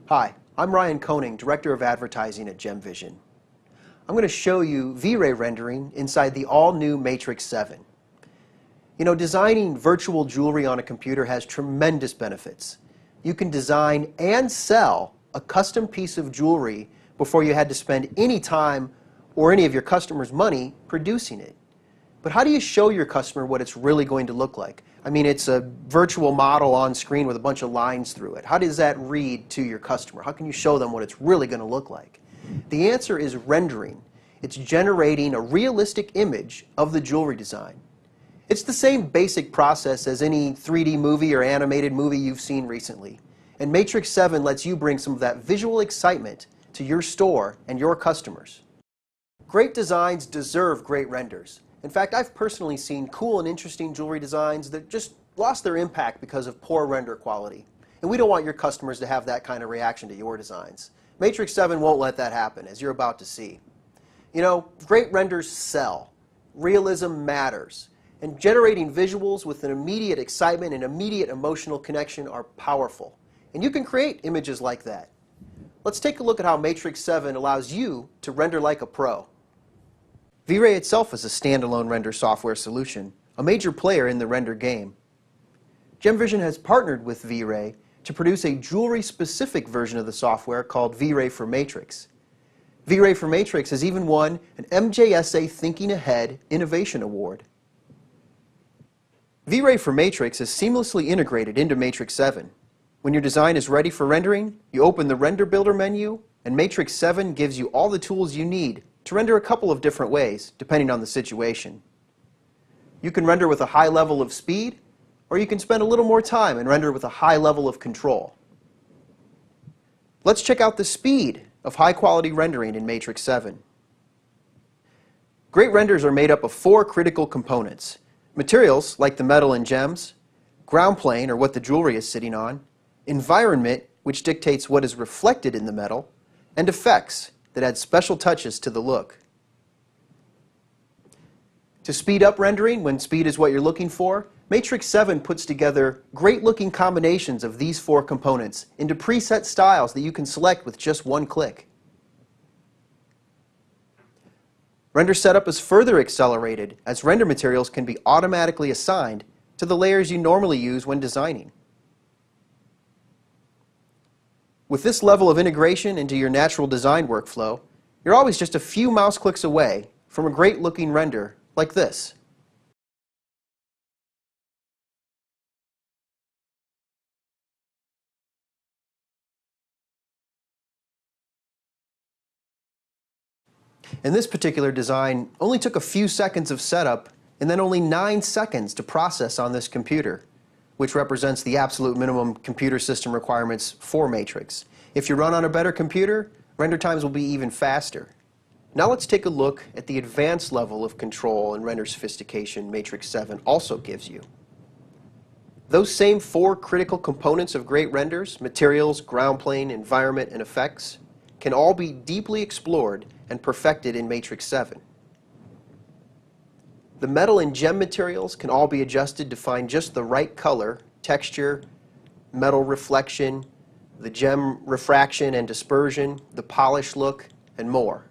Hi, I'm Ryan Koning, Director of Advertising at GemVision. I'm going to show you V-Ray rendering inside the all-new Matrix 7. You know, designing virtual jewelry on a computer has tremendous benefits. You can design and sell a custom piece of jewelry before you had to spend any time or any of your customers' money producing it. But how do you show your customer what it's really going to look like? I mean, it's a virtual model on screen with a bunch of lines through it. How does that read to your customer? How can you show them what it's really going to look like? The answer is rendering. It's generating a realistic image of the jewelry design. It's the same basic process as any 3D movie or animated movie you've seen recently. And Matrix 7 lets you bring some of that visual excitement to your store and your customers. Great designs deserve great renders. In fact, I've personally seen cool and interesting jewelry designs that just lost their impact because of poor render quality. And we don't want your customers to have that kind of reaction to your designs. Matrix 7 won't let that happen, as you're about to see. You know, great renders sell. Realism matters. And generating visuals with an immediate excitement and immediate emotional connection are powerful. And you can create images like that. Let's take a look at how Matrix 7 allows you to render like a pro. V-Ray itself is a standalone render software solution, a major player in the render game. GemVision has partnered with V-Ray to produce a jewelry-specific version of the software called V-Ray for Matrix. V-Ray for Matrix has even won an MJSA Thinking Ahead Innovation Award. V-Ray for Matrix is seamlessly integrated into Matrix 7. When your design is ready for rendering, you open the Render Builder menu, and Matrix 7 gives you all the tools you need to render a couple of different ways, depending on the situation. You can render with a high level of speed, or you can spend a little more time and render with a high level of control. Let's check out the speed of high-quality rendering in Matrix 7. Great renders are made up of 4 critical components: materials, like the metal and gems; ground plane, or what the jewelry is sitting on; environment, which dictates what is reflected in the metal; and effects, that add special touches to the look. To speed up rendering, when speed is what you're looking for, Matrix 7 puts together great-looking combinations of these 4 components into preset styles that you can select with just one click. Render setup is further accelerated as render materials can be automatically assigned to the layers you normally use when designing. With this level of integration into your natural design workflow, you're always just a few mouse clicks away from a great-looking render like this. And this particular design only took a few seconds of setup and then only 9 seconds to process on this computer, which represents the absolute minimum computer system requirements for Matrix. If you run on a better computer, render times will be even faster. Now let's take a look at the advanced level of control and render sophistication Matrix 7 also gives you. Those same 4 critical components of great renders, materials, ground plane, environment, and effects, can all be deeply explored and perfected in Matrix 7. The metal and gem materials can all be adjusted to find just the right color, texture, metal reflection, the gem refraction and dispersion, the polished look, and more.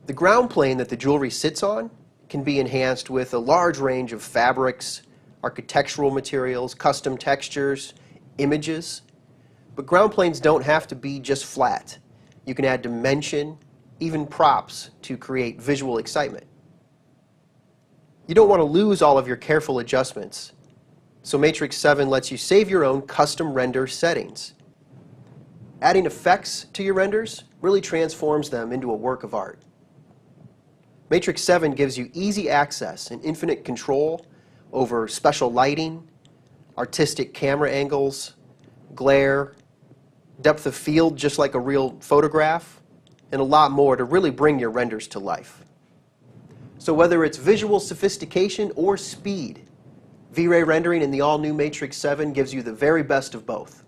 The ground plane that the jewelry sits on can be enhanced with a large range of fabrics, architectural materials, custom textures, images. But ground planes don't have to be just flat. You can add dimension, even props, to create visual excitement. You don't want to lose all of your careful adjustments, so Matrix 7 lets you save your own custom render settings. Adding effects to your renders really transforms them into a work of art. Matrix 7 gives you easy access and infinite control over special lighting, artistic camera angles, glare, depth of field just like a real photograph, and a lot more to really bring your renders to life. So whether it's visual sophistication or speed, V-Ray rendering in the all-new Matrix 7 gives you the very best of both.